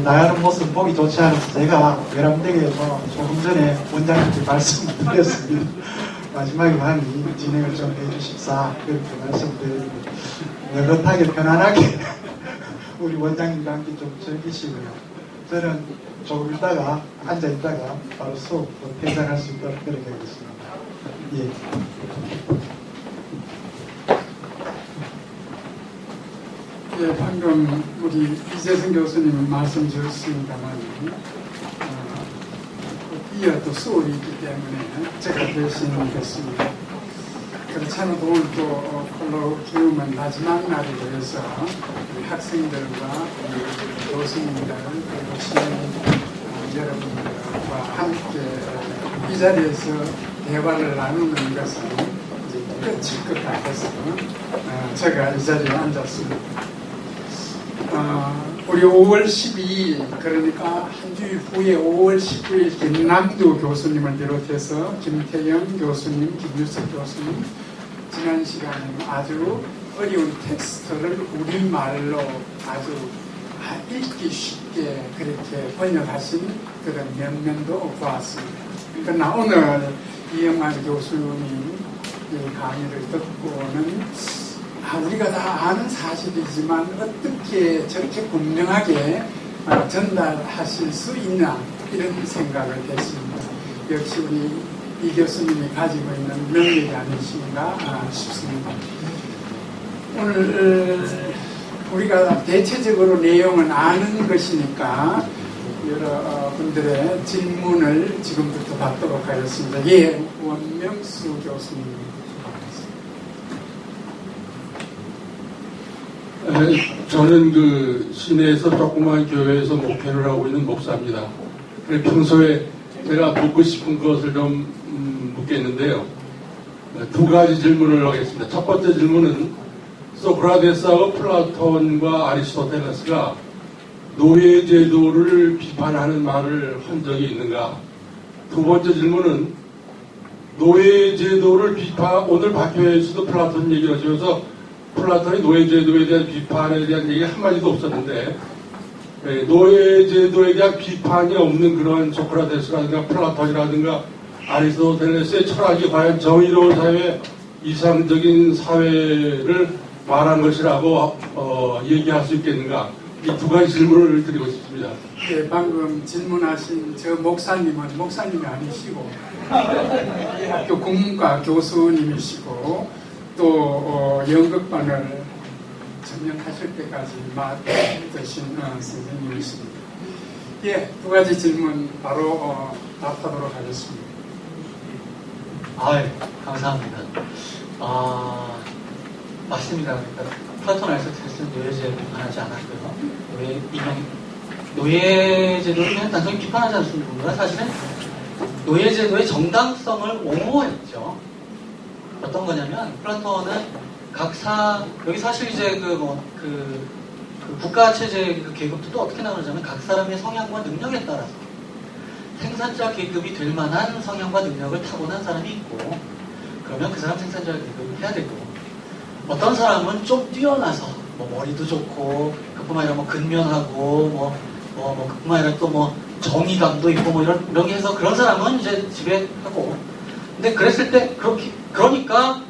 나가는 모습 보기 좋지 않아서 제가 외람되게서 조금 전에 원장님께 말씀을 드렸습니다. 마지막에 많이 진행을 좀 해주십사 그렇게 말씀드리고 느긋하게 편안하게 우리 원장님과 함께 좀 즐기시고요. 저는 조금 있다가 앉아 있다가 바로 수업 퇴장할 수 있도록 그렇게 하겠습니다. 예. 예, 방금 우리 이재승 교수님은 말씀 주셨습니다만 이어 또 수업이 있기 때문에 제가 대신하겠습니다. 그렇지 않아도 오늘 또 콜로키움은 마지막 날이 되어서 우리 학생들과 우리 교수님들 그리고 시민 여러분들과 함께 이 자리에서 대화를 나누는 것은 이제 끝일 것 같아서 제가 이 자리에 앉았습니다. 우리 5월 12일 그러니까 한 주일 후에 5월 19일 김남두 교수님을 비롯해서 김태영 교수님, 김유석 교수님 지난 시간에 아주 어려운 텍스트를 우리말로 아주 읽기 쉽게 그렇게 번역하신 그런 면면도 보았습니다. 그러나 오늘 이영만 교수님 강의를 듣고는 우리가 다 아는 사실이지만 어떻게 저렇게 분명하게 전달하실 수 있나 이런 생각을 했습니다. 역시 우리 이 교수님이 가지고 있는 능력이 아니신가 싶습니다. 오늘 우리가 대체적으로 내용은 아는 것이니까 여러분들의 질문을 지금부터 받도록 하겠습니다. 예, 원명수 교수님. 저는 그 시내에서 조그마한 교회에서 목회를 하고 있는 목사입니다. 평소에 제가 묻고 싶은 것을 좀 묻겠는데요. 두 가지 질문을 하겠습니다. 첫 번째 질문은 소크라테스하고 플라톤과 아리스토텔레스가 노예제도를 비판하는 말을 한 적이 있는가? 두 번째 질문은 노예제도를 오늘 박교회에서도 플라톤 얘기를 하시면서 플라톤이 노예제도에 대한 비판에 대한 얘기 한마디도 없었는데 노예제도에 대한 비판이 없는 그런 소크라테스라든가 플라톤이라든가 아리스토텔레스의 철학이 과연 정의로운 사회, 이상적인 사회를 말한 것이라고 얘기할 수 있겠는가? 이 두 가지 질문을 드리고 싶습니다. 예, 방금 질문하신 저 목사님은 목사님이 아니시고 학교 국문과 교수님이시고 또 연극반을 전역하실 때까지 맡으신 선생님이십니다. 예, 두 가지 질문 바로 답하도록 하겠습니다. 예, 감사합니다. 맞습니다. 그러니까 플라톤 아리스토텔레스는 노예제도를 비판하지 않았고요. 노예제도를 그냥 단순히 비판하지 않습니다. 사실은 노예제도의 정당성을 옹호했죠. 어떤 거냐면 플라톤은 여기 사실 이제 그 국가체제 그 계급도 어떻게 나누자면 각 사람의 성향과 능력에 따라서 생산자 계급이 될 만한 성향과 능력을 타고난 사람이 있고 그러면 그 사람 생산자 계급을 해야 되고 어떤 사람은 좀 뛰어나서 머리도 좋고 그뿐만 아니라 근면하고 그뿐만 아니라 또 정의감도 있고 이런 게 해서 그런 사람은 이제 지배하고 근데 그랬을 때 그러니까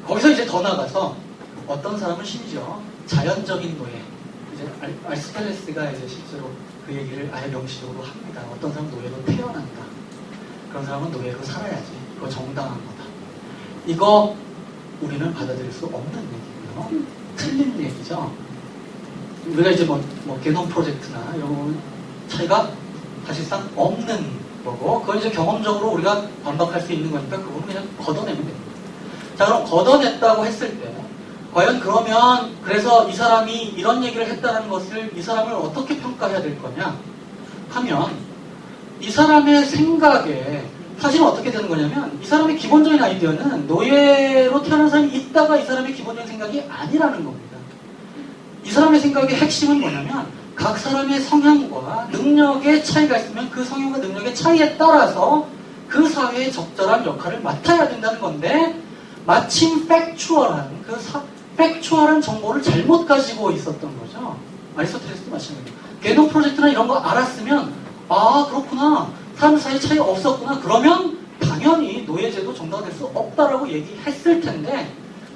거기서 이제 더 나가서 어떤 사람은 심지어 자연적인 노예 이제 아리스토텔레스가 이제 실제로 그 얘기를 아예 명시적으로 합니다. 어떤 사람은 노예로 태어난다. 그런 사람은 노예로 살아야지. 이거 정당한 거다. 이거 우리는 받아들일 수 없는 얘기고요. 틀린 얘기죠. 우리가 이제 개놈 프로젝트나 이런 차이가 사실상 없는 거고, 그건 이제 경험적으로 우리가 반박할 수 있는 거니까 그건 그냥 걷어내면 됩니다. 자, 그럼 걷어냈다고 했을 때, 과연 그러면 그래서 이 사람이 이런 얘기를 했다는 것을 이 사람을 어떻게 평가해야 될 거냐 하면 이 사람의 생각에 사실은 어떻게 되는 거냐면 이 사람의 기본적인 아이디어는 노예로 태어난 사람이 있다가 이 사람의 기본적인 생각이 아니라는 겁니다. 이 사람의 생각의 핵심은 뭐냐면 각 사람의 성향과 능력의 차이가 있으면 그 성향과 능력의 차이에 따라서 그 사회의 적절한 역할을 맡아야 된다는 건데 마침 팩추얼한 정보를 잘못 가지고 있었던 거죠. 아리스토텔레스도 마찬가지입니다. 개동 프로젝트나 이런 거 알았으면 아 그렇구나 사람들 사이에 차이가 없었구나 그러면 당연히 노예제도 정당화될 수 없다라고 얘기했을 텐데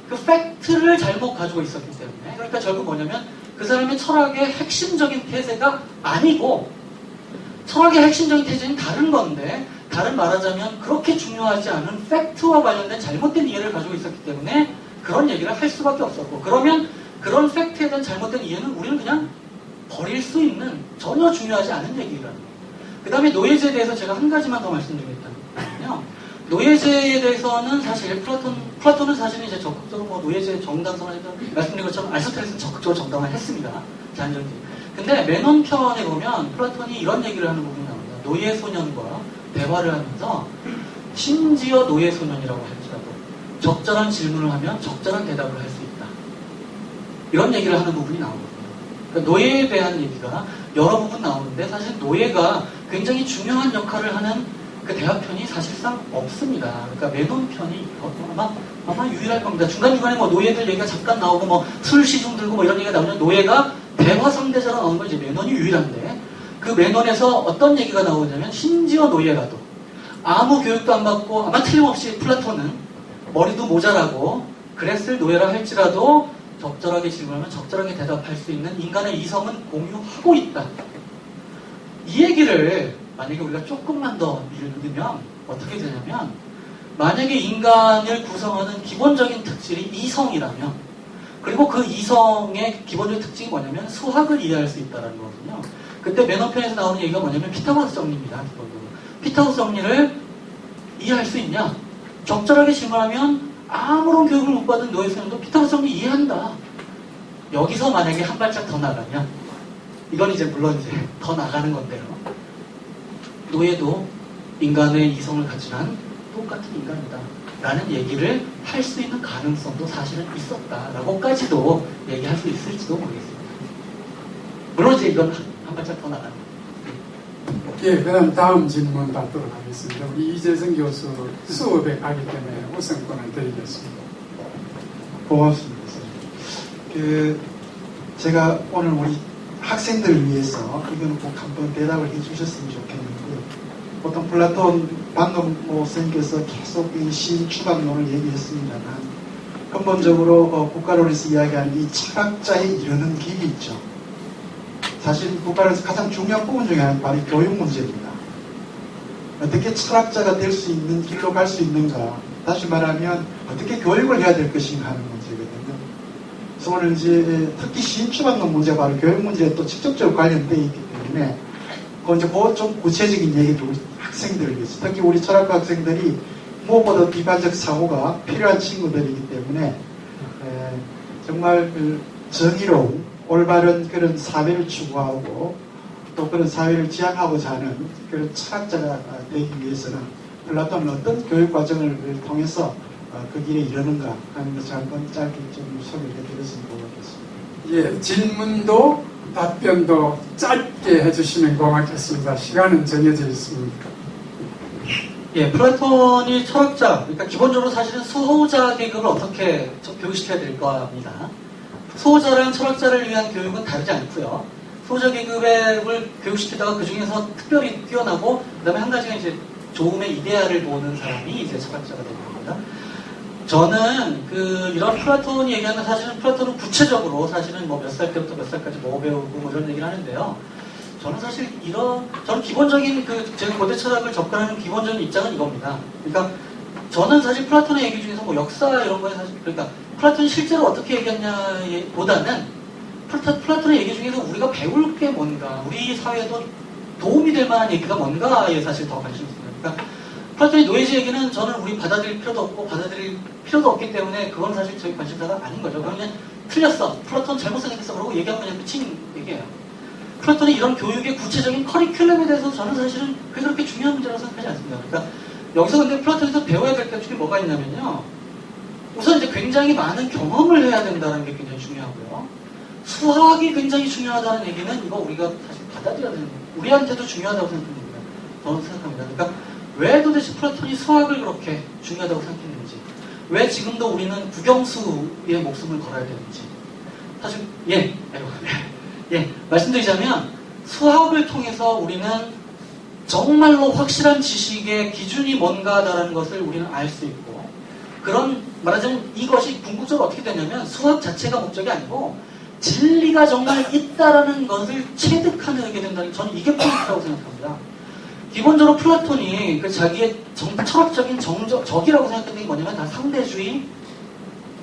그 팩트를 잘못 가지고 있었기 때문에 그러니까 결국 뭐냐면 그 사람의 철학의 핵심적인 태세가 아니고 철학의 핵심적인 태세는 다른 건데 다른 말하자면 그렇게 중요하지 않은 팩트와 관련된 잘못된 이해를 가지고 있었기 때문에 그런 얘기를 할 수밖에 없었고 그러면 그런 팩트에 대한 잘못된 이해는 우리는 그냥 버릴 수 있는 전혀 중요하지 않은 얘기라는 거예요. 그 다음에 노예제에 대해서 제가 한 가지만 더 말씀드리겠다면요. 노예제에 대해서는 사실 플라톤은 사실은 이제 적극적으로 뭐 노예제 정당성을 말씀드린 것처럼 아리스토텔레스는 적극적으로 정당화했습니다. 자연적인. 근데 메논 편에 보면 플라톤이 이런 얘기를 하는 부분이 나옵니다. 노예 소년과 대화를 하면서 심지어 노예 소년이라고 할지라도 적절한 질문을 하면 적절한 대답을 할 수 있다. 이런 얘기를 하는 부분이 나오거든요. 그러니까 노예에 대한 얘기가 여러 부분 나오는데 사실 노예가 굉장히 중요한 역할을 하는 그 대화편이 사실상 없습니다. 그러니까 메논 편이 아마 유일할 겁니다. 중간중간에 뭐 노예들 얘기가 잠깐 나오고 뭐 술 시중 들고 뭐 이런 얘기가 나오면 노예가 대화 상대자로 나오는 건 이제 메논이 유일한데 그 메논에서 어떤 얘기가 나오냐면 심지어 노예라도 아무 교육도 안 받고 아마 틀림없이 플라톤은 머리도 모자라고 그랬을 노예라 할지라도 적절하게 질문하면 적절하게 대답할 수 있는 인간의 이성은 공유하고 있다. 이 얘기를 만약에 우리가 조금만 더 읽으면 어떻게 되냐면 만약에 인간을 구성하는 기본적인 특질이 이성이라면 그리고 그 이성의 기본적인 특징이 뭐냐면 수학을 이해할 수 있다는 거거든요. 그때 메논편에서 나오는 얘기가 뭐냐면 피타고라스 정리입니다. 기본적으로. 피타고라스 정리를 이해할 수 있냐? 적절하게 질문하면 아무런 교육을 못 받은 노예소년도 피타고라스 정리 이해한다. 여기서 만약에 한 발짝 더 나가면 이건 이제 물론 이제 더 나가는 건데요. 노예도 인간의 이성을 가지란 똑같은 인간이다. 라는 얘기를 할 수 있는 가능성도 사실은 있었다라고까지도 얘기할 수 있을지도 모르겠습니다. 물론 이제 이건 한 발짝 더 나가는 거예요. 예, 그다음 다음 질문 받도록 하겠습니다. 우리 이재성 교수 수업에 가기 때문에 우선권을 드리겠습니다. 고맙습니다. 제가 오늘 우리 학생들을 위해서 이거는 꼭 한번 대답을 해주셨으면 좋겠는데 보통 플라톤 방금 선생님께서 계속 이 신추방론을 얘기했습니다만 근본적으로 국가론에서 이야기하는 이 철학자의 이르는 길이 있죠. 사실 국가론에서 가장 중요한 부분 중에 하나는 바로 교육 문제입니다. 어떻게 철학자가 될 수 있는 길로 갈 수 있는가 다시 말하면 어떻게 교육을 해야 될 것인가 하는 문제거든요. 그래서 오늘 이제 특히 신추방론 문제가 바로 교육 문제에 또 직접적으로 관련되어 있기 때문에 이제 그 좀 구체적인 얘기도 우리 학생들을 위해서 특히 우리 철학과 학생들이 무엇보다 비판적 사고가 필요한 친구들이기 때문에 정말 정의로운 올바른 그런 사회를 추구하고 또 그런 사회를 지향하고자 하는 그런 철학자가 되기 위해서는 플라톤은 어떤 교육 과정을 통해서 그 길에 이르는가 하는 것을 한번 짧게 좀 소개를 해드렸으면 고맙겠습니다. 예, 질문도 답변도 짧게 해주시면 고맙겠습니다. 시간은 정해져 있습니다. 예, 플라톤이 철학자, 그러니까 기본적으로 사실은 수호자 계급을 어떻게 교육시켜야 될 겁니다. 수호자랑 철학자를 위한 교육은 다르지 않고요. 수호자 계급을 교육시키다가 그 중에서 특별히 뛰어나고, 그 다음에 한 가지가 이제 조음의 이데아를 보는 사람이 이제 철학자가 되는 겁니다. 저는 이런 플라톤이 얘기하는 사실은 플라톤은 구체적으로 사실은 뭐 몇 살 때부터 몇 살까지 뭐 배우고 뭐 이런 얘기를 하는데요. 저는 사실 저는 기본적인 제가 고대 철학을 접근하는 기본적인 입장은 이겁니다. 그러니까 저는 사실 플라톤의 얘기 중에서 뭐 역사 이런 거에 사실 그러니까 플라톤이 실제로 어떻게 얘기했냐보다는 플라톤의 얘기 중에서 우리가 배울 게 뭔가, 우리 사회에도 도움이 될 만한 얘기가 뭔가에 사실 더 관심이 있습니다. 그러니까 플라톤의 노예제 얘기는 저는 우리 받아들일 필요도 없고 받아들일 필요도 없기 때문에 그건 사실 저희 관심사가 아닌 거죠. 그냥 틀렸어. 플라톤 잘못 생각했어. 그러고 얘기하면 그냥 끝인 얘기예요. 플라톤의 이런 교육의 구체적인 커리큘럼에 대해서 저는 사실은 그게 그렇게 중요한 문제라고 생각하지 않습니다. 그러니까 여기서 근데 플라톤에서 배워야 될 게 중에 뭐가 있냐면요. 우선 이제 굉장히 많은 경험을 해야 된다는 게 굉장히 중요하고요. 수학이 굉장히 중요하다는 얘기는 이거 우리가 사실 받아들여야 되는 거예요. 우리한테도 중요하다고 생각합니다. 저는 생각합니다. 그러니까 왜 도대체 플라톤이 수학을 그렇게 중요하다고 생각했는지, 왜 지금도 우리는 국영수의 목숨을 걸어야 되는지, 사실 말씀드리자면 수학을 통해서 우리는 정말로 확실한 지식의 기준이 뭔가다라는 것을 우리는 알 수 있고, 그런, 말하자면 이것이 궁극적으로 어떻게 되냐면 수학 자체가 목적이 아니고 진리가 정말 있다라는 것을 체득하게 된다는, 저는 이게 포인트라고 생각합니다. 기본적으로 플라톤이 그 자기의 철학적인 적이라고 생각했던 게 뭐냐면 다 상대주의,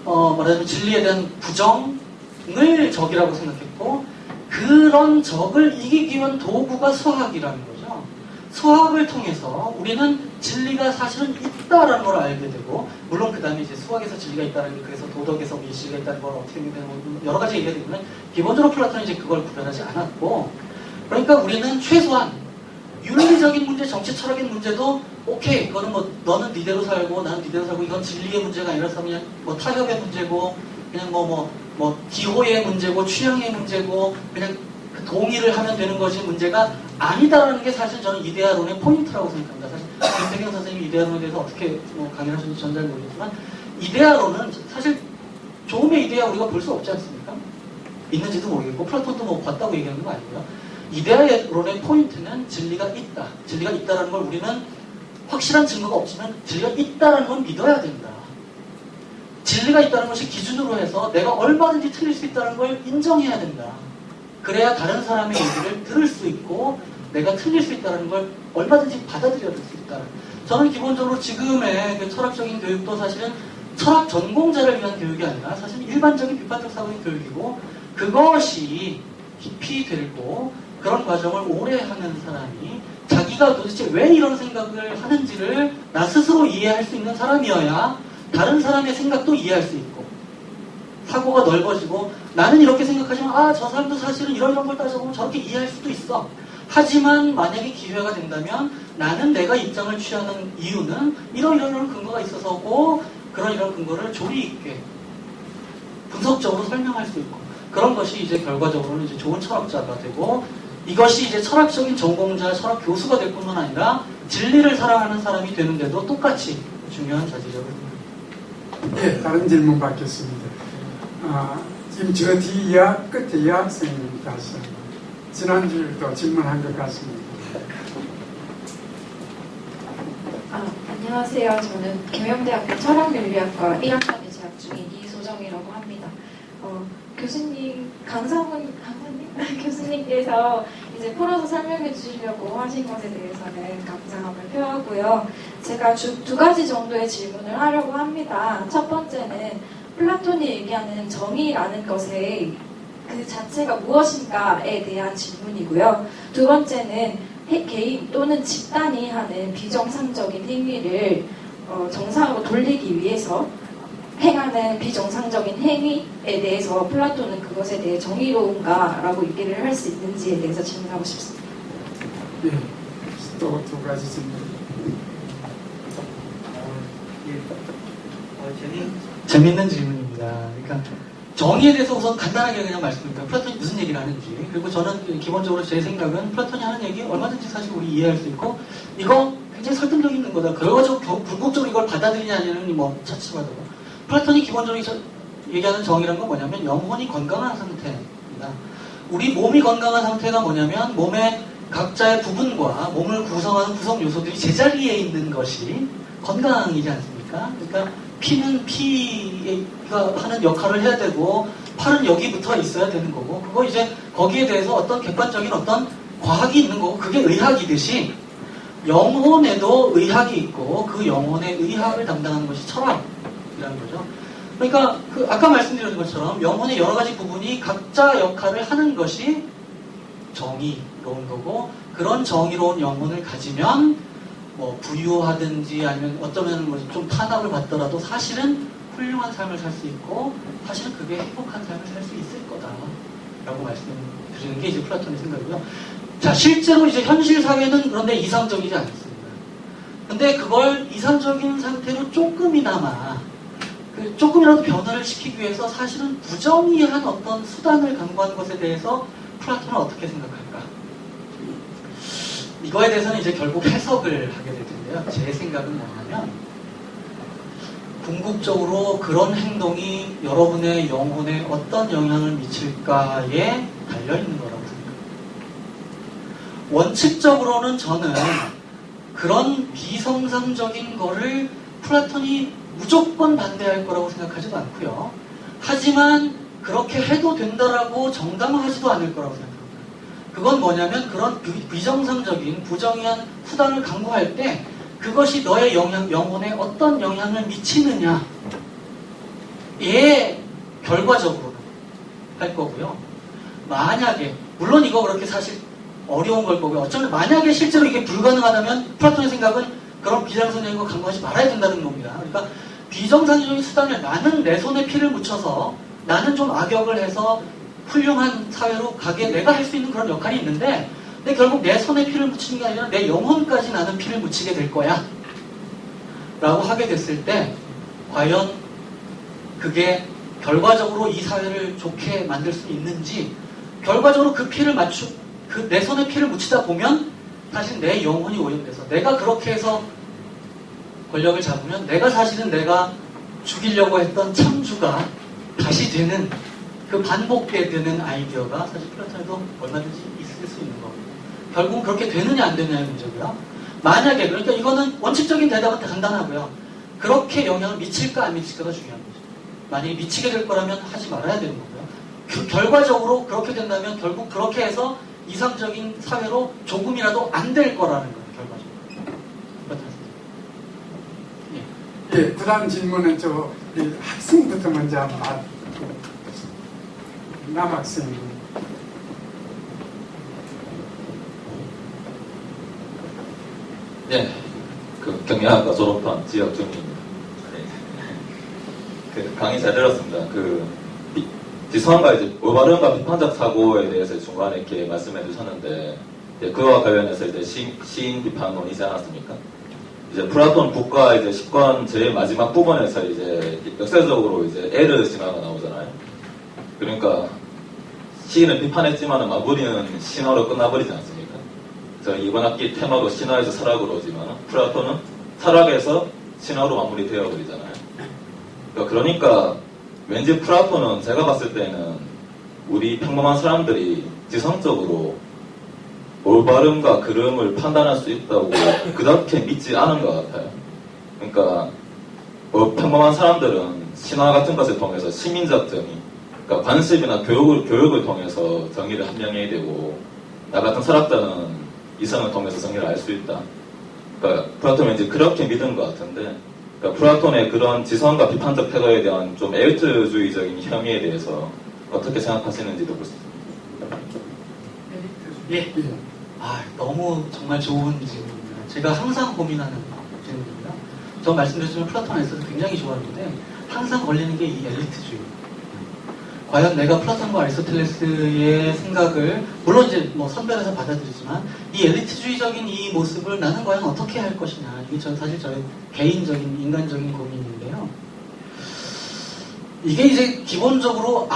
말하자면 진리에 대한 부정을 적이라고 생각했고, 그런 적을 이기기 위한 도구가 수학이라는 거죠. 수학을 통해서 우리는 진리가 사실은 있다라는 걸 알게 되고, 물론 그 다음에 이제 수학에서 진리가 있다는 게, 그래서 도덕에서 진리가 있다는 걸 어떻게 되는 여러 가지 얘기가 되지만, 기본적으로 플라톤이 이제 그걸 구별하지 않았고, 그러니까 우리는 최소한 윤리적인 문제, 정치 철학의 문제도 오케이, 그거는 뭐 너는 니대로 살고 나는 니대로 살고, 이건 진리의 문제가 아니라서 그냥 뭐 타협의 문제고, 그냥 뭐 기호의 문제고 취향의 문제고, 그냥 그 동의를 하면 되는 것이 문제가 아니다라는 게 사실 저는 이데아론의 포인트라고 생각합니다. 사실 김태경 선생님이 이데아론에 대해서 어떻게 강의를 하셨는지 저는 잘 모르겠지만, 이데아론은 사실 조음의 이데아 우리가 볼 수 없지 않습니까? 있는지도 모르겠고, 플라톤도 뭐 봤다고 얘기하는 거 아니고요. 이데아론의 포인트는 진리가 있다. 진리가 있다라는 걸 우리는 확실한 증거가 없지만 진리가 있다라는 건 믿어야 된다. 진리가 있다는 것이 기준으로 해서 내가 얼마든지 틀릴 수 있다는 걸 인정해야 된다. 그래야 다른 사람의 얘기를 들을 수 있고 내가 틀릴 수 있다는 걸 얼마든지 받아들여줄 수 있다. 저는 기본적으로 지금의 그 철학적인 교육도 사실은 철학 전공자를 위한 교육이 아니라 사실 일반적인 비판적 사고의 교육이고, 그것이 깊이 들고 그런 과정을 오래 하는 사람이 자기가 도대체 왜 이런 생각을 하는지를 나 스스로 이해할 수 있는 사람이어야 다른 사람의 생각도 이해할 수 있고, 사고가 넓어지고, 나는 이렇게 생각하지만 저 사람도 사실은 이런 걸 따져보면 저렇게 이해할 수도 있어. 하지만 만약에 기회가 된다면 나는 내가 입장을 취하는 이유는 이런 근거가 있어서고, 이런 근거를 조리 있게 분석적으로 설명할 수 있고, 그런 것이 이제 결과적으로는 이제 좋은 철학자가 되고, 이것이 이제 철학적인 전공자, 철학 교수가 될 뿐만 아니라 진리를 사랑하는 사람이 되는데도 똑같이 중요한 자질이라고 생각합니다. 네, 다른 질문 받겠습니다. 지금 저 뒤에 끝에 여학생님 다시 한번. 지난주에도 질문한 것 같습니다. 안녕하세요. 저는 경영대학교 철학윤리학과 1학년에 재학 중인 이소정이라고 합니다. 교수님, 강성훈 교수님께서 이제 풀어서 설명해 주시려고 하신 것에 대해서는 감사함을 표하고요. 제가 두 가지 정도의 질문을 하려고 합니다. 첫 번째는 플라톤이 얘기하는 정의라는 것의 그 자체가 무엇인가에 대한 질문이고요. 두 번째는 개인 또는 집단이 하는 비정상적인 행위를 정상으로 돌리기 위해서 행하는 비정상적인 행위에 대해서 플라톤은 그것에 대해 정의로운가라고 얘기를 할 수 있는지에 대해서 질문하고 싶습니다. 네, 또 두 가지 질문. 재밌는 질문입니다. 그러니까 정의에 대해서 우선 간단하게 그냥 말씀드릴게요. 플라톤이 무슨 얘기를 하는지. 그리고 저는 기본적으로 제 생각은 플라톤이 하는 얘기 얼마든지 사실 우리 이해할 수 있고, 이거 굉장히 설득력 있는 거다. 결과적으로 궁극적으로 이걸 받아들이냐는 뭐 차치하더라도, 플라톤이 기본적으로 얘기하는 정의란 건 뭐냐면 영혼이 건강한 상태입니다. 우리 몸이 건강한 상태가 뭐냐면 몸의 각자의 부분과 몸을 구성하는 구성 요소들이 제자리에 있는 것이 건강이지 않습니까? 그러니까 피는 피가 하는 역할을 해야 되고, 팔은 여기 붙어 있어야 되는 거고, 그거 이제 거기에 대해서 어떤 객관적인 어떤 과학이 있는 거고, 그게 의학이듯이 영혼에도 의학이 있고, 그 영혼의 의학을 담당하는 것이 철학이라는 거죠. 그러니까 아까 말씀드린 것처럼 영혼의 여러 가지 부분이 각자 역할을 하는 것이 정의로운 거고, 그런 정의로운 영혼을 가지면 뭐 부유하든지 아니면 어쩌면 뭐 좀 탄압을 받더라도 사실은 훌륭한 삶을 살 수 있고, 사실은 그게 행복한 삶을 살 수 있을 거다라고 말씀드리는 게 이제 플라톤의 생각이고요. 자, 실제로 이제 현실 사회는 그런데 이상적이지 않습니다. 근데 그걸 이상적인 상태로 조금이라도 변화를 시키기 위해서 사실은 부정의한 어떤 수단을 강구하는 것에 대해서 플라톤은 어떻게 생각할까? 이거에 대해서는 이제 결국 해석을 하게 될 텐데요. 제 생각은 뭐냐면, 궁극적으로 그런 행동이 여러분의 영혼에 어떤 영향을 미칠까에 달려있는 거라고 생각합니다. 원칙적으로는 저는 그런 비정상적인 거를 플라톤이 무조건 반대할 거라고 생각하지도 않고요. 하지만 그렇게 해도 된다라고 정당화하지도 않을 거라고 생각합니다. 그건 뭐냐면 그런 비정상적인 부정의한 수단을 강구할 때 그것이 너의 영혼에 어떤 영향을 미치느냐에 결과적으로 할 거고요. 만약에 물론 이거 그렇게 사실 어려운 걸 거고요. 어쩌면 만약에 실제로 이게 불가능하다면 플라톤의 생각은 그런 비정상적인 거 강구하지 말아야 된다는 겁니다. 그러니까 비정상적인 수단을 나는 내 손에 피를 묻혀서 나는 좀 악역을 해서 훌륭한 사회로 가게 내가 할 수 있는 그런 역할이 있는데 근데 결국 내 손에 피를 묻히는 게 아니라 내 영혼까지 나는 피를 묻히게 될 거야 라고 하게 됐을 때 과연 그게 결과적으로 이 사회를 좋게 만들 수 있는지 결과적으로 그 피를 내 손에 피를 묻히다 보면 사실 내 영혼이 오염돼서 내가 그렇게 해서 권력을 잡으면 사실은 내가 죽이려고 했던 창주가 다시 되는 그 반복되게 되는 아이디어가 사실 플라톤에도 얼마든지 있을 수 있는 거고 결국은 그렇게 되느냐 안 되느냐의 문제고요. 만약에 그러니까 이거는 원칙적인 대답은 간단하고요. 그렇게 영향을 미칠까 안 미칠까가 중요한 거죠. 만약에 미치게 될 거라면 하지 말아야 되는 거고요. 결과적으로 그렇게 된다면 결국 그렇게 해서 이상적인 사회로 조금이라도 안 될 거라는 거예요. 결과적으로. 예, 그 다음 질문은 이 학생부터 먼저 한번 남학생. 네, 경영학과 졸업한 지역주민입니다. 네. 강의 잘 들었습니다. 지성과 이제 올바름과 비판적 사고에 대해서 중간에 이렇게 말씀해 주셨는데, 그와 관련해서 이제 시인 비판론이지 않았습니까? 이제 플라톤 국가 이제 10권 제일 마지막 부분에서 이제 역사적으로 이제 에르 신화가 나오잖아요. 그러니까 시인을 비판했지만 마무리는 신화로 끝나버리지 않습니까? 저희 이번 학기 테마도 신화에서 철학으로 오지만 플라톤은 철학에서 신화로 마무리되어 버리잖아요. 그러니까 왠지 플라톤은 제가 봤을 때는 우리 평범한 사람들이 지성적으로 올바름과 그름을 판단할 수 있다고 그렇게 믿지 않은 것 같아요. 그러니까 평범한 사람들은 신화 같은 것을 통해서 시민적 정의, 그러니까 관습이나 교육을 통해서 정의를 함양해야 되고 나 같은 철학자는 이성을 통해서 정의를 알 수 있다. 그러니까 플라톤은 이제 그렇게 믿은 것 같은데 그러니까 플라톤의 그런 지성과 비판적 태도에 대한 좀 엘리트주의적인 혐의에 대해서 어떻게 생각하시는지도 그렇습니다. 예. 너무 정말 좋은 질문입니다. 제가 항상 고민하는 질문입니다. 저 말씀드렸지만 플라톤에서도 굉장히 좋아하는데 항상 걸리는 게 이 엘리트주의. 과연 내가 플라톤과 아리스토텔레스의 생각을 물론 이제 뭐 선별해서 받아들이지만 이 엘리트주의적인 이 모습을 나는 과연 어떻게 할 것이냐. 이게 사실 저의 개인적인 인간적인 고민인데요. 이게 이제 기본적으로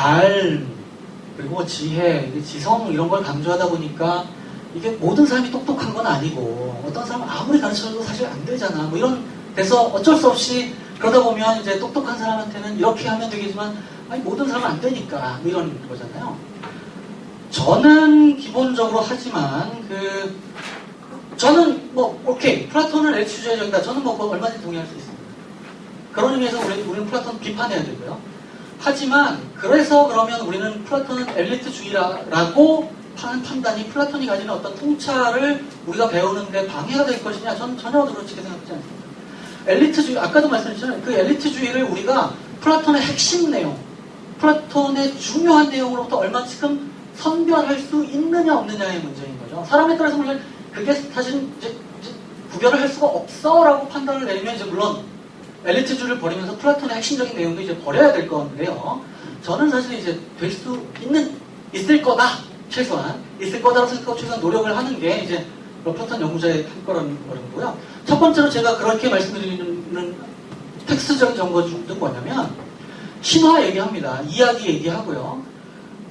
그리고 지혜, 지성 이런 걸 강조하다 보니까 이게 모든 사람이 똑똑한 건 아니고 어떤 사람은 아무리 가르쳐줘도 사실 안 되잖아. 뭐 이런 데서 어쩔 수 없이 그러다 보면 이제 똑똑한 사람한테는 이렇게 하면 되겠지만 아니 모든 사람은 안 되니까 뭐 이런 거잖아요. 저는 기본적으로 하지만 저는 뭐 오케이 플라톤은 엘리트주의적이다. 저는 뭐 얼마든지 동의할 수 있습니다. 그런 의미에서 우리는 플라톤 비판해야 되고요. 하지만 그래서 그러면 우리는 플라톤은 엘리트주의라고 하는 판단이 플라톤이 가지는 어떤 통찰을 우리가 배우는데 방해가 될 것이냐? 저는 전혀 그렇게 생각하지 않습니다. 엘리트주의, 아까도 말씀드렸잖아요. 그 엘리트주의를 우리가 플라톤의 핵심 내용, 플라톤의 중요한 내용으로부터 얼마만큼 선별할 수 있느냐 없느냐의 문제인 거죠. 사람에 따라서 물론 그게 사실 이제 구별을 할 수가 없어라고 판단을 내리면 이제 물론 엘리트주의를 버리면서 플라톤의 핵심적인 내용도 이제 버려야 될 건데요. 저는 사실 이제 될 수 있을 거다. 최소한 있을 거다라고 생각하고 최소한 노력을 하는 게 이제 플라톤 연구자의 할 거라는 거고요. 첫 번째로 제가 그렇게 말씀드리는 텍스트적인 정보도 뭐냐면 신화 얘기합니다. 이야기 얘기하고요.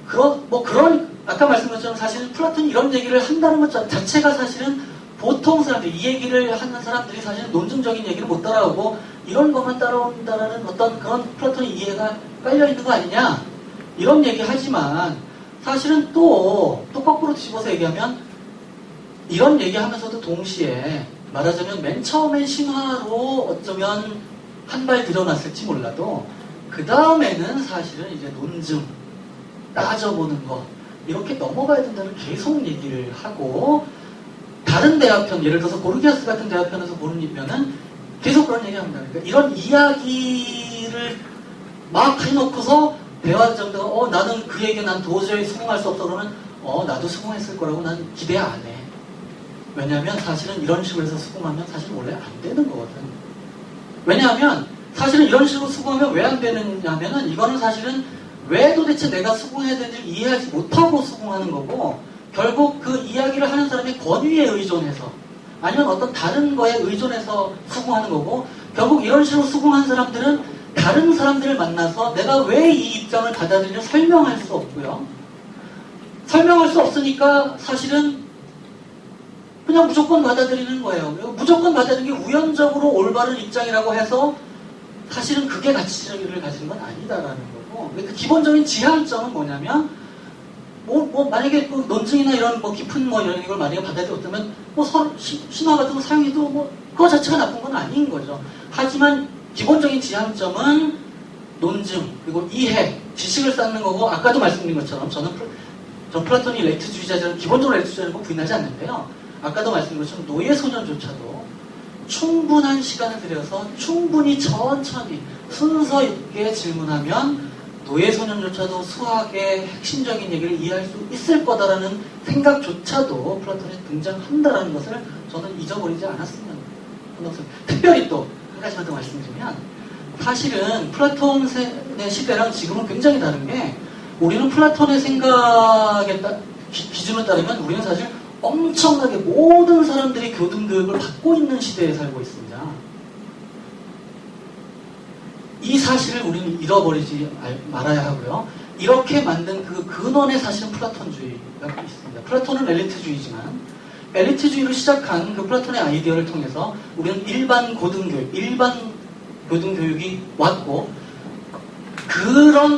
그런 아까 말씀드렸처럼 사실은 플라톤이 이런 얘기를 한다는 것 자체가 사실은 보통 사람들 이 얘기를 하는 사람들이 사실은 논증적인 얘기를 못 따라오고 이런 것만 따라온다라는 어떤 그런 플라톤의 이해가 깔려 있는 거 아니냐 이런 얘기 하지만 사실은 또 거꾸로 뒤집어서 얘기하면 이런 얘기하면서도 동시에 말하자면 맨 처음엔 신화로 어쩌면 한 발 들여놨을지 몰라도 그 다음에는 사실은 이제 논증, 따져보는 것 이렇게 넘어가야 된다는 계속 얘기를 하고 다른 대화편, 예를 들어서 고르기아스 같은 대화편에서 보면은 계속 그런 얘기합니다. 그러니까 이런 이야기를 막 해놓고서 대화정도가 나는 그에게 난 도저히 수긍할 수 없어 그러면 나도 수긍했을 거라고 난 기대 안 해. 왜냐하면 사실은 이런 식으로 해서 수긍하면 사실 원래 안 되는 거거든. 왜냐하면 사실은 이런 식으로 수긍하면 왜 안 되느냐면은 이거는 사실은 왜 도대체 내가 수긍해야 되는지 이해하지 못하고 수긍하는 거고 결국 그 이야기를 하는 사람의 권위에 의존해서 아니면 어떤 다른 거에 의존해서 수긍하는 거고 결국 이런 식으로 수긍한 사람들은 다른 사람들을 만나서 내가 왜 이 입장을 받아들이는지 설명할 수 없고요. 설명할 수 없으니까 사실은 그냥 무조건 받아들이는 거예요. 무조건 받아들이는 게 우연적으로 올바른 입장이라고 해서 사실은 그게 가치를 가지는 건 아니다라는 거고 그 기본적인 지향점은 뭐냐면 만약에 그 논증이나 이런 깊은 이런 걸 만약에 받아들였다면 서로 신화 같은 거 사용해도 그거 자체가 나쁜 건 아닌 거죠. 하지만 기본적인 지향점은 논증 그리고 이해, 지식을 쌓는 거고 아까도 말씀드린 것처럼 저는 플라톤이 레이트주의자처럼 기본적으로 레이트주의자는 거 부인하지 않는데요. 아까도 말씀드린 것처럼 노예소년조차도 충분한 시간을 들여서 충분히 천천히 순서 있게 질문하면 노예소년조차도 수학의 핵심적인 얘기를 이해할 수 있을 거다라는 생각조차도 플라톤에 등장한다라는 것을 저는 잊어버리지 않았으면 합니다. 특별히 또 한 가지만 더 말씀드리면 사실은 플라톤의 시대랑 지금은 굉장히 다른 게 우리는 플라톤의 생각에 기준에 따르면 우리는 사실 엄청나게 모든 사람들이 교등교육을 받고 있는 시대에 살고 있습니다. 이 사실을 우리는 잃어버리지 말아야 하고요. 이렇게 만든 그 근원에 사실은 플라톤주의가 있습니다. 플라톤은 엘리트주의지만 엘리트주의를 시작한 그 플라톤의 아이디어를 통해서 우리는 일반 고등교육, 일반 교등교육이 왔고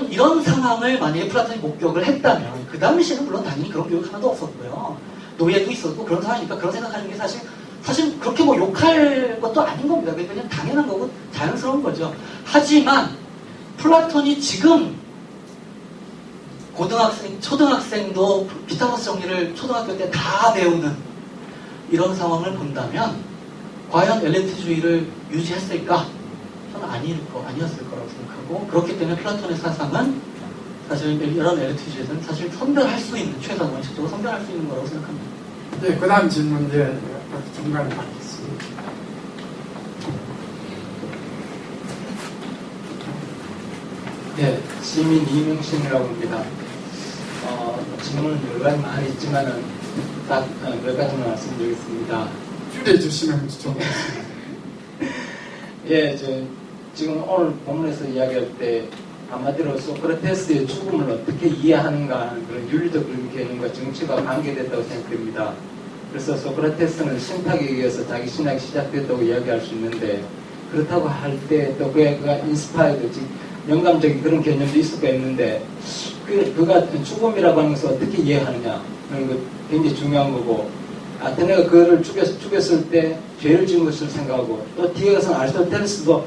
이런 상황을 만약에 플라톤이 목격을 했다면 그 당시에는 물론 당연히 그런 교육 하나도 없었고요. 노예도 있었고 그런 상황이니까 그런 생각하는 게 사실 그렇게 욕할 것도 아닌 겁니다. 그냥 당연한 거고 자연스러운 거죠. 하지만 플라톤이 지금 초등학생도 피타고라스 정리를 초등학교 때 다 배우는 이런 상황을 본다면 과연 엘리트주의를 유지했을까? 저는 아니었을 거라고 생각하고 그렇기 때문에 플라톤의 사상은 사실 이런 엘리트주의에서는 사실 선별할 수 있는 최소한 원칙적으로 선별할 수 있는 거라고 생각합니다. 네, 그 다음 질문 중간에 받겠습니다. 네, 시민 이명신이라고 합니다. 질문은 여러 가지 많이 있지만은 딱 몇 가지만 말씀드리겠습니다. 줄여주시면 좋겠습니다. 예, 지금 오늘 본문에서 이야기할 때 한마디로 소크라테스의 죽음을 어떻게 이해하는가 하는 그런 윤리적 개념과 정치가 관계됐다고 생각됩니다. 그래서 소크라테스는 신탁에 의해서 자기 신학이 시작됐다고 이야기할 수 있는데 그렇다고 할 때 또 그가 인스파이드, 즉 영감적인 그런 개념도 있을 거 있는데 그가 죽음이라고 하는 것을 어떻게 이해하느냐 하는 것 굉장히 중요한 거고 아테네가 그를 죽였을 때 죄를 지은 것을 생각하고 또 뒤에 가서는 아리스토텔레스도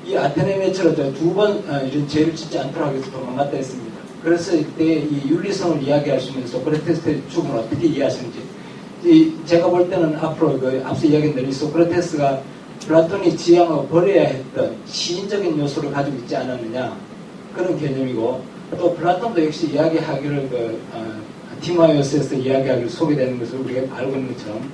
이 아테네 매체로 두 번 이런 죄를 짓지 않도록 하기 위해서 도망갔다 했습니다. 그래서 이때 이 윤리성을 이야기할 수 있는 소크라테스의 죽음을 어떻게 이해하시는지 제가 볼 때는 앞으로 앞서 이야기한 대로 이 소크라테스가 플라톤이 지향하고 버려야 했던 시인적인 요소를 가지고 있지 않았느냐 그런 개념이고 또 플라톤도 역시 이야기하기를 티마이오스에서 이야기하기를 소개되는 것을 우리가 알고 있는 것처럼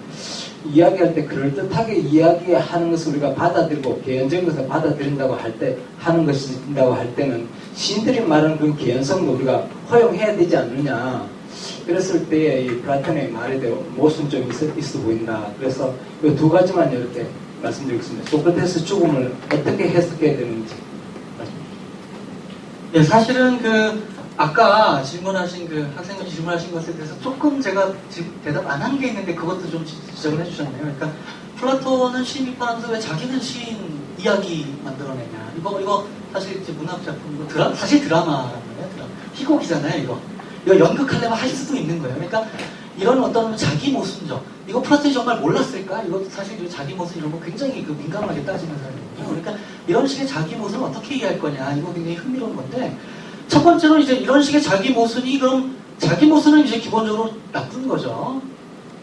이야기할 때 그럴듯하게 이야기하는 것을 우리가 받아들이고 개연적인 것을 받아들인다고 할 때 하는 것이라고 할 때는 시인들이 말하는 그런 개연성도 우리가 허용해야 되지 않느냐 그랬을 때 이 플라톤의 말에도 모순점이 있어 보인다. 그래서 이 두 가지만 이렇게 말씀드리겠습니다. 소크라테스 죽음을 어떻게 해석해야 되는지. 네, 사실은 아까 질문하신 학생분이 질문하신 것에 대해서 조금 제가 대답 안 한 게 있는데 그것도 좀 지적을 해주셨네요. 그러니까 플라톤은 시인 비판하면서 왜 자기는 시인 이야기 만들어내냐. 이거 사실 이제 문학 작품, 사실 드라마란 말이에요. 희곡이잖아요, 이거 연극하려면 할 수도 있는 거예요. 그러니까 이런 어떤 자기 모순적, 이거 플라톤이 정말 몰랐을까? 이거 사실 자기 모습 이런 거 굉장히 그 민감하게 따지는 사람이거든요. 그러니까 이런 식의 자기 모습을 어떻게 이해할 거냐 이거 굉장히 흥미로운 건데 첫 번째로 이제 이런 식의 자기 모순이 그럼 자기 모순은 이제 기본적으로 나쁜 거죠.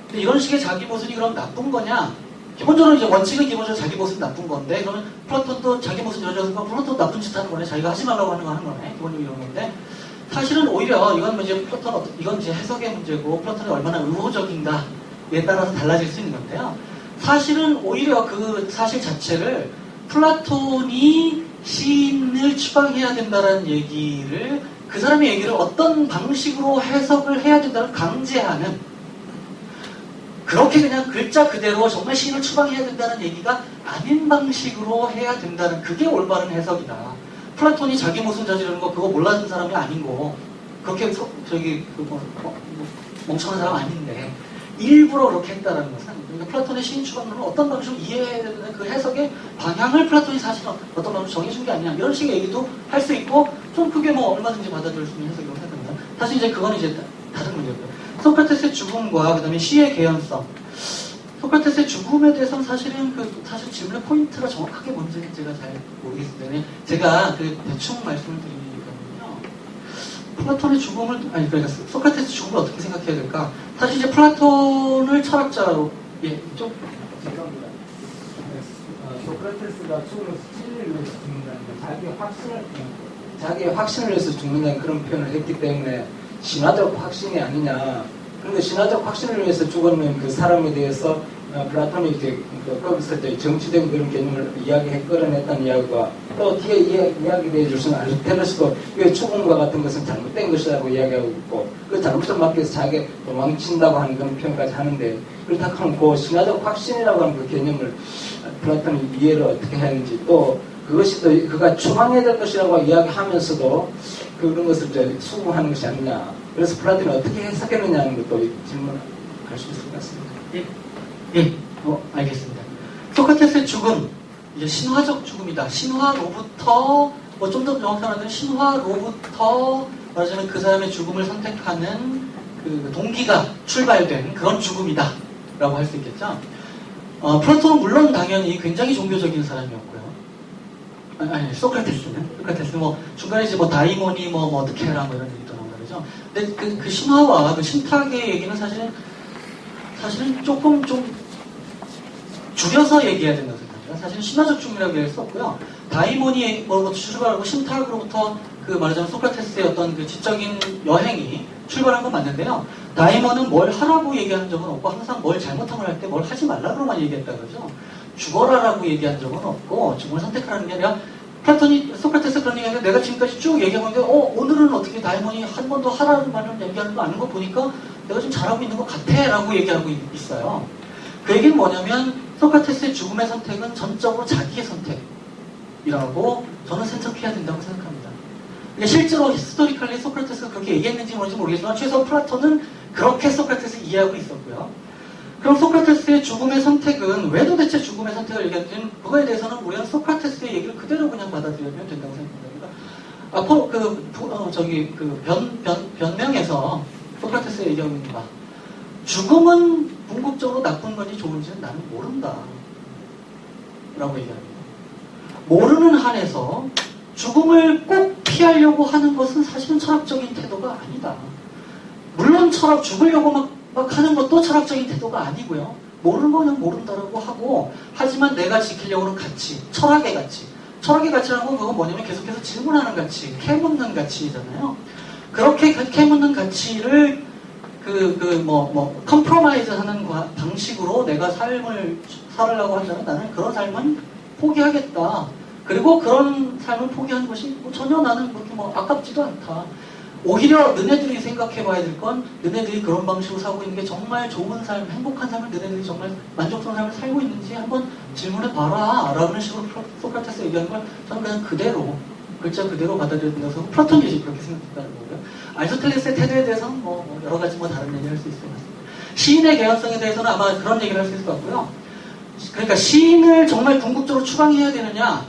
근데 이런 식의 자기 모순이 그럼 나쁜 거냐? 기본적으로 이제 원칙은 기본적으로 자기 모습이 나쁜 건데 그러면 플라톤도 자기 모습 여자니까 플라톤도 나쁜 짓 하는 거네. 자기가 하지 말라고 하는 거네. 기본적으로 이런 건데 사실은 오히려 이건 뭐 이제 플라톤 이건 이제 해석의 문제고 플라톤이 얼마나 의호적인가에 따라서 달라질 수 있는 건데요. 사실은 오히려 그 사실 자체를 플라톤이 시인을 추방해야 된다는 얘기를 그 사람의 얘기를 어떤 방식으로 해석을 해야 된다는 강제하는 그렇게 그냥 글자 그대로 정말 시인을 추방해야 된다는 얘기가 아닌 방식으로 해야 된다는 그게 올바른 해석이다. 플라톤이 자기 모순 저지르는 거 그거 몰랐는 사람이 아니고 그렇게 멍청한 사람 아닌데 일부러 그렇게 했다는 것은 그러니까 플라톤의 시인 추방론을 어떤 방식으로 이해해야 되는 그 해석의 방향을 플라톤이 사실 어떤 방식으로 정해준 게 아니냐 이런 식의 얘기도 할 수 있고 좀 그게 뭐 얼마든지 받아들일 수 있는 해석이라고 생각합니다. 사실 이제 그건 이제 다른 문제고요. 소크라테스의 죽음과 그다음에 시의 개연성. 소크라테스의 죽음에 대해서는 사실은 사실 질문의 포인트가 정확하게 뭔지는 제가 잘 모르겠습니다. 제가 대충 말씀을 드리거든요. 플라톤의 죽음을 그러니까 소크라테스 죽음을 어떻게 생각해야 될까? 사실 이제 플라톤을 철학자로 이쪽 죄송합니다. 소크라테스가 죽으면서 진리를 위해서 죽는다는 거, 자기의 확신을 위해서 죽는다는 그런 표현을 했기 때문에 신화적 확신이 아니냐. 그런데 신화적 확신을 위해서 죽었는 그 사람에 대해서 플라톤이 이제 거기서 이제 정치적인 그런 개념을 끌어냈다는 이야기와 또 뒤에 이야기를 해줄 아리스토텔레스도 왜 죽음과 같은 것은 잘못된 것이라고 이야기하고 있고 그 잘못을 막기 위해서 자기가 도망친다고 하는 그런 표현까지 하는데 그렇다고 하면 그 신화적 확신이라고 하는 그 개념을 플라톤이 이해를 어떻게 하는지 또 그것이 또 그가 추방해야 될 것이라고 이야기하면서도 그런 것을 이제 수긍하는 것이 아니냐. 그래서 플라톤이 어떻게 해석했느냐는 것도 질문할 수 있을 것 같습니다. 알겠습니다. 소크라테스의 죽음, 이제 신화적 죽음이다. 신화로부터, 좀 더 정확히 말하면 신화로부터 말하자면 그 사람의 죽음을 선택하는 그 동기가 출발된 그런 죽음이다. 라고 할 수 있겠죠. 플라톤은 물론 당연히 굉장히 종교적인 사람이었고요. 소크라테스는 중간에 이제 다이모니 어떻게 해라 이런 얘기도 나오고 그러죠. 근데 그 신화와 그 신탁의 얘기는 사실은 조금 좀 줄여서 얘기해야 된다고 생각합니다. 사실은 신화적 죽음이라고 얘기할 수 없고요. 다이모니로부터 출발하고 신탁으로부터 그 말하자면 소크라테스의 어떤 그 지적인 여행이 출발한 건 맞는데요. 다이몬은 뭘 하라고 얘기하는 적은 없고 항상 뭘 잘못한 걸 할 때 뭘 하지 말라고만 얘기했다 그러죠. 죽어라라고 얘기한 적은 없고 죽음을 선택하라는 게 아니라 소크라테스 그런 얘기하는데 내가 지금까지 쭉 얘기하는데 오늘은 어떻게 다이몬이 한 번도 하라는 말을 얘기하는 거 아는 거 보니까 내가 좀 잘하고 있는 것 같아 라고 얘기하고 있어요. 그 얘기는 뭐냐면 소크라테스의 죽음의 선택은 전적으로 자기의 선택이라고 저는 생각해야 된다고 생각합니다. 실제로 히스토리컬리 소크라테스가 그렇게 얘기했는지 모르겠지만 최소 플라톤은 그렇게 소크라테스를 이해하고 있었고요. 그럼 소크라테스의 죽음의 선택은 왜 도대체 죽음의 선택을 얘기하는지 그거에 대해서는 우리는 소크라테스의 얘기를 그대로 그냥 받아들이면 된다고 생각합니다. 변명에서 소크라테스가 얘기하고 있는 바 죽음은 궁극적으로 나쁜 건지 좋은지는 나는 모른다 라고 얘기합니다. 모르는 한에서 죽음을 꼭 피하려고 하는 것은 사실은 철학적인 태도가 아니다. 물론 죽으려고 막 하는 것도 철학적인 태도가 아니고요. 모르는 거는 모른다라고 하고 하지만 내가 지키려고 하는 가치, 철학의 가치라는 건 그건 뭐냐면 계속해서 질문하는 가치, 캐묻는 가치잖아요. 그렇게 캐묻는 가치를 컴프로마이즈 하는 방식으로 내가 삶을 살으려고 한다면 나는 그런 삶은 포기하겠다. 그리고 그런 삶을 포기하는 것이 전혀 나는 그렇게 아깝지도 않다. 오히려 너네들이 생각해봐야 될 건 너네들이 그런 방식으로 살고 있는 게 정말 좋은 삶, 행복한 삶을 너네들이 정말 만족스러운 삶을 살고 있는지 한번 질문해봐라 라는 식으로 소크라테스가 얘기하는 걸 저는 그냥 그대로 글자 그대로 받아들여야 된다고 생각하고 플라톤이 그렇게 생각했다는 거고요. 아리스토텔레스의 태도에 대해서는 여러 가지 다른 얘기를 할 수 있을 것 같습니다. 시인의 개연성에 대해서는 아마 그런 얘기를 할 수 있을 것 같고요. 그러니까 시인을 정말 궁극적으로 추방해야 되느냐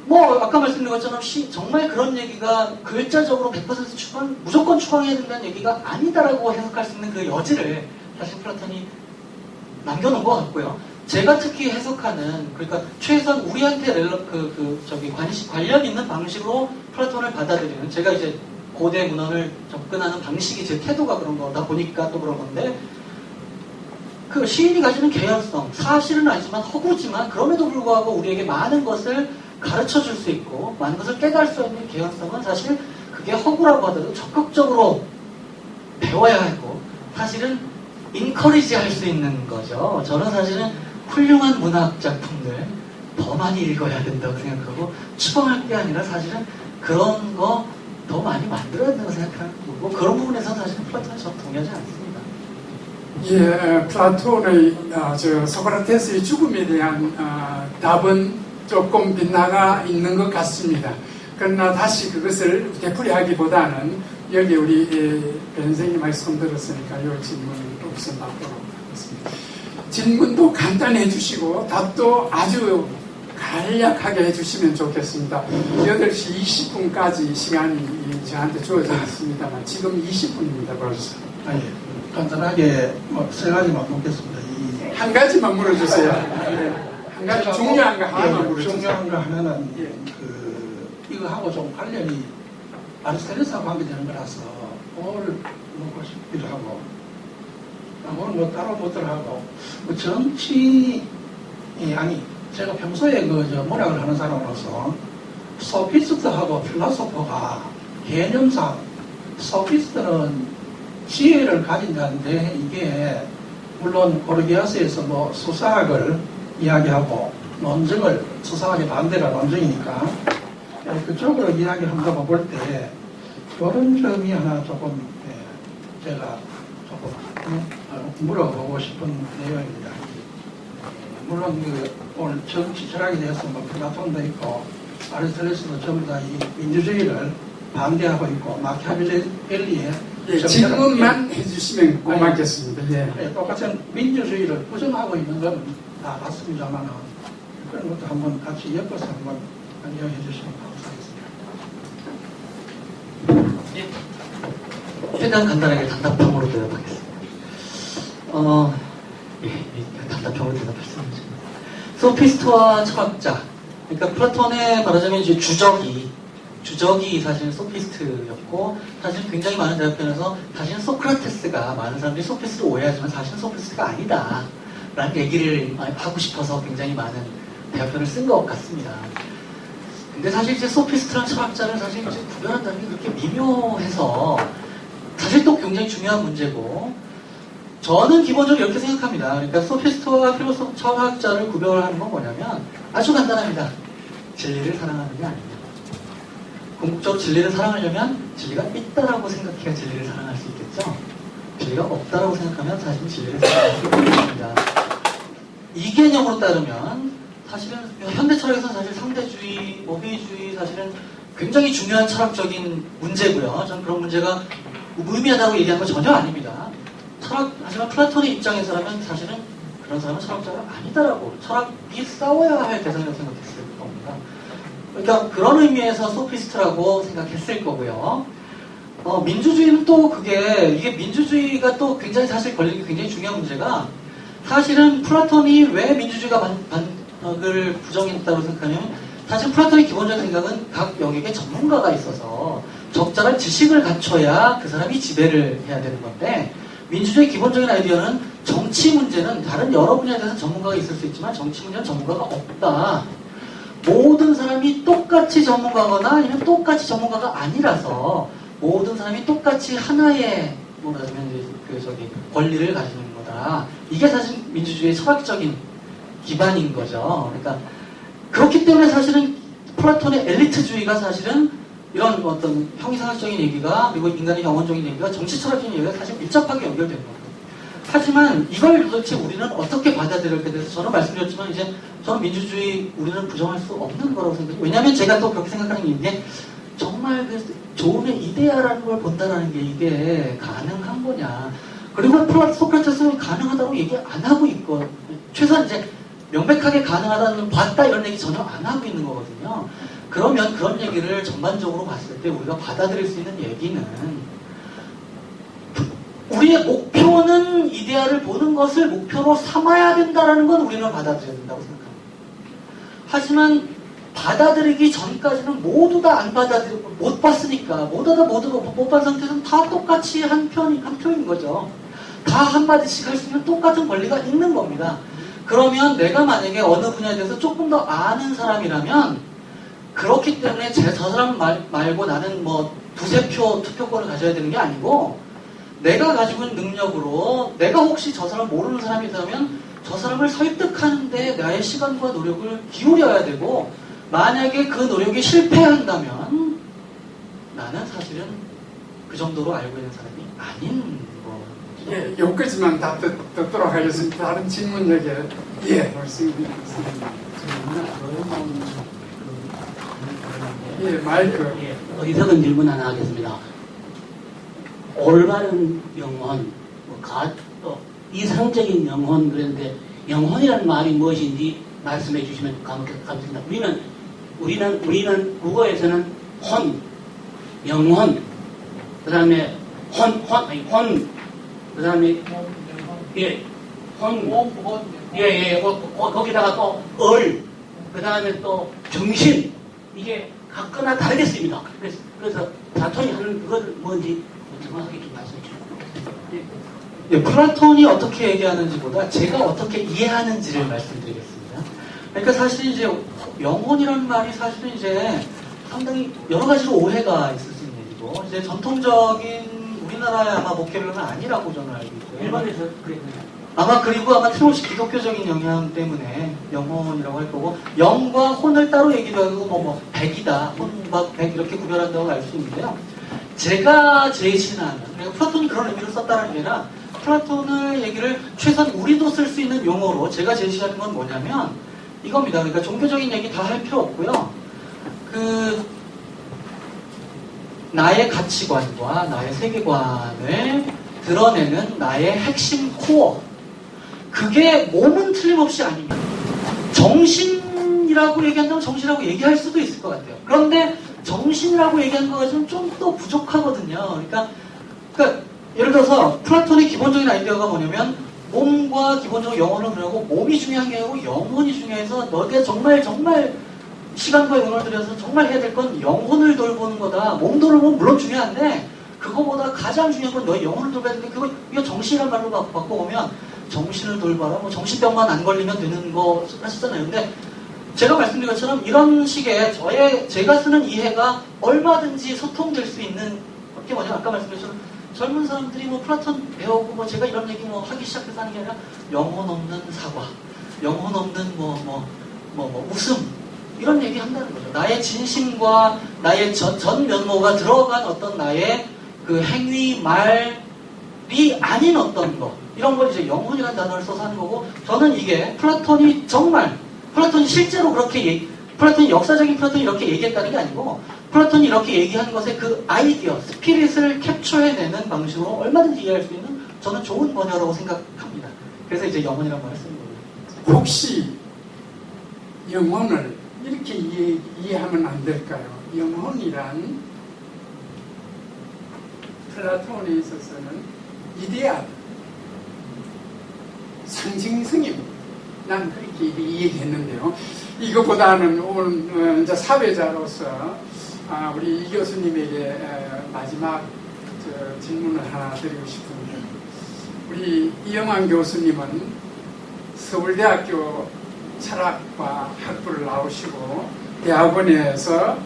아까 말씀드린 것처럼 정말 그런 얘기가 글자적으로 100% 무조건 추방해야 된다는 얘기가 아니다라고 해석할 수 있는 그 여지를 사실 플라톤이 남겨놓은 것 같고요. 제가 특히 해석하는, 그러니까 최소한 우리한테 관련 있는 방식으로 플라톤을 받아들이는, 제가 이제 고대 문헌을 접근하는 방식이 제 태도가 그런 거다 보니까 또 그런 건데, 그 시인이 가지는 개연성, 사실은 아니지만 허구지만 그럼에도 불구하고 우리에게 많은 것을 가르쳐 줄 수 있고 많은 것을 깨달을 수 있는 개연성은 사실 그게 허구라고 하더라도 적극적으로 배워야 하고 사실은 인커리지 할 수 있는 거죠. 저는 사실은 훌륭한 문학 작품들 더 많이 읽어야 된다고 생각하고 추방할 게 아니라 사실은 그런 거 더 많이 만들어야 된다고 생각하는 거고, 그런 부분에서는 사실은 플라톤은 저는 동의하지 않습니다. 예, 플라톤의 소크라테스의 죽음에 대한 답은 조금 빗나가 있는 것 같습니다. 그러나 다시 그것을 되풀이하기보다는 여기 우리 변생이 말씀 들었으니까 이 질문을 우선 받도록 하겠습니다. 질문도 간단해 주시고 답도 아주 간략하게 해주시면 좋겠습니다. 8시 20분까지 시간이 저한테 주어져 있습니다만 지금 20분입니다 벌써. 예. 간단하게 세 가지만 묻겠습니다. 한 가지만 물어주세요. 한 가지 중요한 거 하나만 물어주세요. 중요한 거 하나는 예. 이거하고 좀 관련이 아리스토텔레스하고 관계되는 거라서 오늘 묻고 싶기도 하고 오늘 뭐 따로 묻더라 하고 정치 아니 제가 평소에 문학을 하는 사람으로서 소피스트하고 필로소퍼가 개념상 소피스트는 지혜를 가진다는데 이게 물론 고르기아스에서 뭐 수사학을 이야기하고 논증을 수사학의 반대가 논증이니까 그쪽으로 이야기한다고 볼 때 그런 점이 하나 조금 제가 조금 물어보고 싶은 내용입니다. 물론 오늘 정치 철학에 대해서 뭐 플라톤도 있고 아리스토텔레스도 전부 다 이 민주주의를 반대하고 있고 마키아벨리의 질문만 해주시면 고맙겠습니다. 예. 똑같은 민주주의를 부정하고 있는 건 다 맞습니다만 그런 것도 한번 같이 엮어서 한번 이야기해 주시면 감사하겠습니다. 최대한 간단하게 단답형으로 대답하겠습니다. 단답형으로 대답했습니다. 소피스트와 철학자, 그러니까 플라톤의 말하자면 이제 주적이 사실은 소피스트였고, 사실은 굉장히 많은 대학편에서 사실은 소크라테스가, 많은 사람들이 소피스트를 오해하지만 사실은 소피스트가 아니다 라는 얘기를 하고 싶어서 굉장히 많은 대학편을 쓴 것 같습니다. 근데 사실 이제 소피스트랑 철학자를 사실 이제 구별한다는 게 그렇게 미묘해서 사실 또 굉장히 중요한 문제고, 저는 기본적으로 이렇게 생각합니다. 그러니까 소피스트와 필로소프 철학자를 구별하는 건 뭐냐면 아주 간단합니다. 진리를 사랑하는 게 아닙니다. 궁극적으로 진리를 사랑하려면 진리가 있다라고 생각해야 진리를 사랑할 수 있겠죠. 진리가 없다라고 생각하면 사실 진리를 사랑할 수 없습니다. 이 개념으로 따르면 사실은 현대 철학에서는 사실 상대주의, 모비주의 사실은 굉장히 중요한 철학적인 문제고요. 저는 그런 문제가 무의미하다고 얘기하는 건 전혀 아닙니다. 하지만 플라톤의 입장에서라면 사실은 그런 사람은 철학자가 아니다라고, 철학이 싸워야 할 대상이라고 생각했을 겁니다. 그러니까 그런 의미에서 소피스트라고 생각했을 거고요. 민주주의는 또 이게 민주주의가 또 굉장히 사실 걸리는 게 굉장히 중요한 문제가, 사실은 플라톤이 왜 민주주의가 을 부정했다고 생각하냐면, 사실 플라톤의 기본적인 생각은 각 영역에 전문가가 있어서 적절한 지식을 갖춰야 그 사람이 지배를 해야 되는 건데, 민주주의의 기본적인 아이디어는 정치 문제는 다른 여러 분야에 대해서 전문가가 있을 수 있지만 정치 문제는 전문가가 없다. 모든 사람이 똑같이 전문가거나 아니면 똑같이 전문가가 아니라서 모든 사람이 똑같이 하나의 권리를 가지는 거다. 이게 사실 민주주의의 철학적인 기반인 거죠. 그러니까 그렇기 때문에 사실은 플라톤의 엘리트주의가 사실은 이런 어떤 형이상학적인 얘기가, 그리고 인간의 영혼적인 얘기가, 정치 철학적인 얘기가 사실 밀접하게 연결된 거예요. 하지만 이걸 도대체 우리는 어떻게 받아들일까 대해서 저는 말씀드렸지만, 이제 저는 민주주의 우리는 부정할 수 없는 거라고 생각해요. 왜냐하면 제가 또 그렇게 생각하는 게 정말 그 좋은 이데아라는 걸 본다라는 게 이게 가능한 거냐. 그리고 소크라테스는 가능하다고 얘기 안 하고 있고, 최소한 이제 명백하게 가능하다는 봤다 이런 얘기 전혀 안 하고 있는 거거든요. 그러면 그런 얘기를 전반적으로 봤을 때 우리가 받아들일 수 있는 얘기는 우리의 목표는 이데아를 보는 것을 목표로 삼아야 된다는 건 우리는 받아들여야 된다고 생각합니다. 하지만 받아들이기 전까지는 모두 다 안 받아들이고 못 봤으니까 모두 다 못 본 상태에서는 다 똑같이 한 표인 거죠. 다 한마디씩 할 수 있는 똑같은 권리가 있는 겁니다. 그러면 내가 만약에 어느 분야에 대해서 조금 더 아는 사람이라면 그렇기 때문에 저 사람 말고 나는 뭐 두세 표 투표권을 가져야 되는 게 아니고 내가 가지고 있는 능력으로 내가 혹시 저 사람 모르는 사람이라면 저 사람을 설득하는데 나의 시간과 노력을 기울여야 되고 만약에 그 노력이 실패한다면 나는 사실은 그 정도로 알고 있는 사람이 아닌 거. 예, 여기까지만 다 듣도록 하겠습니다. 다른 질문 얘기에 예, 말씀드리겠습니다. 예, 마이크. 예, 어리석은 질문 하나 하겠습니다. 올바른 영혼, 또 이상적인 영혼, 그런데 영혼이라는 말이 무엇인지 말씀해 주시면 감사합니다. 우리는 국어에서는 혼, 영혼, 그 다음에 그 다음에 거기다가 또 그 다음에 또 정신, 이게 각거나 다르겠습니다. 그래서 플라톤이 하는 그것을 뭔지 정확하게 좀 말씀해 주시면. 예, 플라톤이 어떻게 얘기하는지보다 제가 어떻게 이해하는지를 말씀드리겠습니다. 그러니까 사실 이제 영혼이라는 말이 사실은 이제 상당히 여러 가지로 오해가 있을 수 있는 얘기고 이제 전통적인 우리나라의 아마 목회론은 아니라고 저는 알고 있고요. 일본에서 그랬는데. 아마 그리고 아마 틀림없이 기독교적인 영향 때문에 영혼이라고 할 거고 영과 혼을 따로 얘기도 하고 뭐 백이다 혼과 백 이렇게 구별한다고 알 수 있는데요. 제가 제시하는 그러니까 플라톤이 그런 의미로 썼다는 게 아니라 플라톤의 얘기를 최소한 우리도 쓸 수 있는 용어로 제가 제시하는 건 뭐냐면 이겁니다. 그러니까 종교적인 얘기 다 할 필요 없고요. 나의 가치관과 나의 세계관을 드러내는 나의 핵심 코어. 그게 몸은 틀림없이 아닙니다. 정신이라고 얘기한다면 정신이라고 얘기할 수도 있을 것 같아요. 그런데 정신이라고 얘기하는 것은 좀 더 부족하거든요. 그러니까 예를 들어서 플라톤의 기본적인 아이디어가 뭐냐면 몸과 기본적으로 영혼을 그려고 몸이 중요한 게 아니고 영혼이 중요해서 너가 정말 시간과 영혼을 들여서 정말 해야 될 건 영혼을 돌보는 거다. 몸 돌보면 물론 중요한데 그거보다 가장 중요한 건 너의 영혼을 돌봐야 되는데 이거 정신이란 말로 바꿔보면 정신을 돌봐라. 뭐 정신병만 안 걸리면 되는 거 하셨잖아요. 근데 제가 말씀드린 것처럼 이런 식의 제가 쓰는 이해가 얼마든지 소통될 수 있는 게 뭐냐면 아까 말씀드린 것처럼 젊은 사람들이 뭐 플라톤 배우고 뭐 제가 이런 얘기 뭐 하기 시작해서 하는 게 아니라 영혼 없는 사과, 영혼 없는 웃음 이런 얘기 한다는 거죠. 나의 진심과 나의 전 면모가 들어간 어떤 나의 그 행위, 말이 아닌 어떤 거 이런 걸 이제 영혼이라는 단어를 써서 하는 거고 저는 이게 플라톤이 실제로 그렇게 플라톤이 역사적인 플라톤이 이렇게 얘기했다는 게 아니고 플라톤이 이렇게 얘기한 것의 그 아이디어, 스피릿을 캡처해내는 방식으로 얼마든지 이해할 수 있는 저는 좋은 번역이라고 생각합니다. 그래서 이제 영혼이라는 말을 쓰는 거예요. 혹시 영혼을 이렇게 이해하면 안 될까요? 영혼이란 플라톤에 있어서는 이데아, 상징성입니다. 난 그렇게 이해했는데요. 이것보다는 오늘 이제 사회자로서 우리 이 교수님에게 마지막 질문을 하나 드리고 싶은데 우리 이영환 교수님은 서울대학교 철학과 학부를 나오시고 대학원에서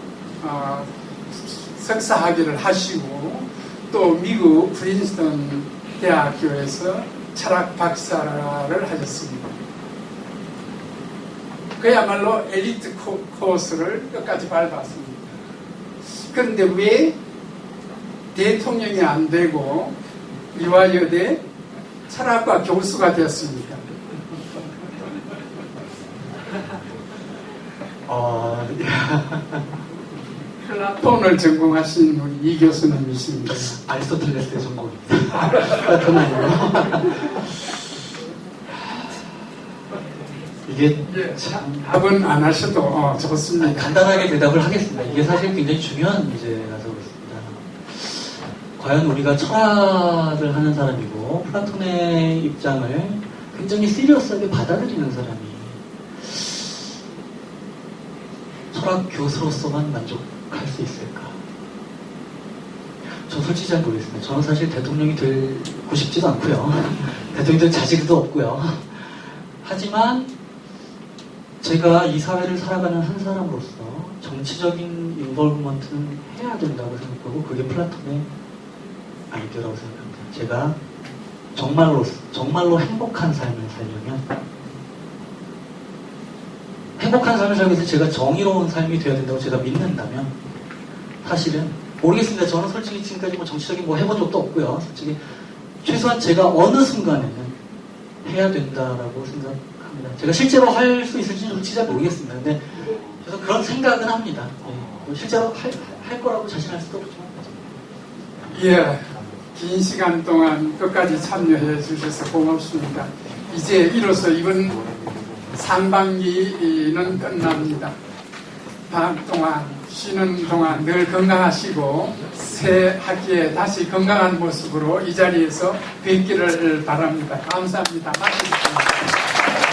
석사학위를 하시고 또 미국 프린스턴 대학교에서 철학 박사를 하셨습니다. 그야말로 엘리트 코스를 끝까지 밟았습니다. 그런데 왜 대통령이 안 되고 이화여대 철학과 교수가 되었습니까? 플라톤을 전공하신 우리 이 교수님이십니다. 아리스토텔레스의 전공입니다. 플라톤 아니고요. 이게 참 답은 안 하셔도 좋습니다. 간단하게 대답을 하겠습니다. 이게 사실 굉장히 중요한 문제라서 그렇습니다. 과연 우리가 철학을 하는 사람이고 플라톤의 입장을 굉장히 시리어스하게 받아들이는 사람이 철학 교수로서만 만족할 수 있을까? 저 솔직히 잘 모르겠습니다. 저는 사실 대통령이 되고 싶지도 않고요. 대통령이 될 자질도 없고요. 하지만 제가 이 사회를 살아가는 한 사람으로서 정치적인 인볼브먼트는 해야 된다고 생각하고 그게 플라톤의 아이디어라고 생각합니다. 제가 정말로 행복한 삶을 살려면 행복한 삶을 살기 위해서 제가 정의로운 삶이 되어야 된다고 제가 믿는다면 사실은 모르겠습니다. 저는 솔직히 지금까지 뭐 정치적인 뭐 해본 적도 없고요. 솔직히 최소한 제가 어느 순간에는 해야 된다라고 생각합니다. 제가 실제로 할 수 있을지는 솔직히 잘 모르겠습니다. 근데 그래서 그런 생각은 합니다. 예. 실제로 할 거라고 자신할 수도 없지만. 예, 긴 시간 동안 끝까지 참여해 주셔서 고맙습니다. 이제 이로써 이번 상반기는 끝납니다. 다음 동안 쉬는 동안 늘 건강하시고 새 학기에 다시 건강한 모습으로 이 자리에서 뵙기를 바랍니다. 감사합니다. 마치겠습니다.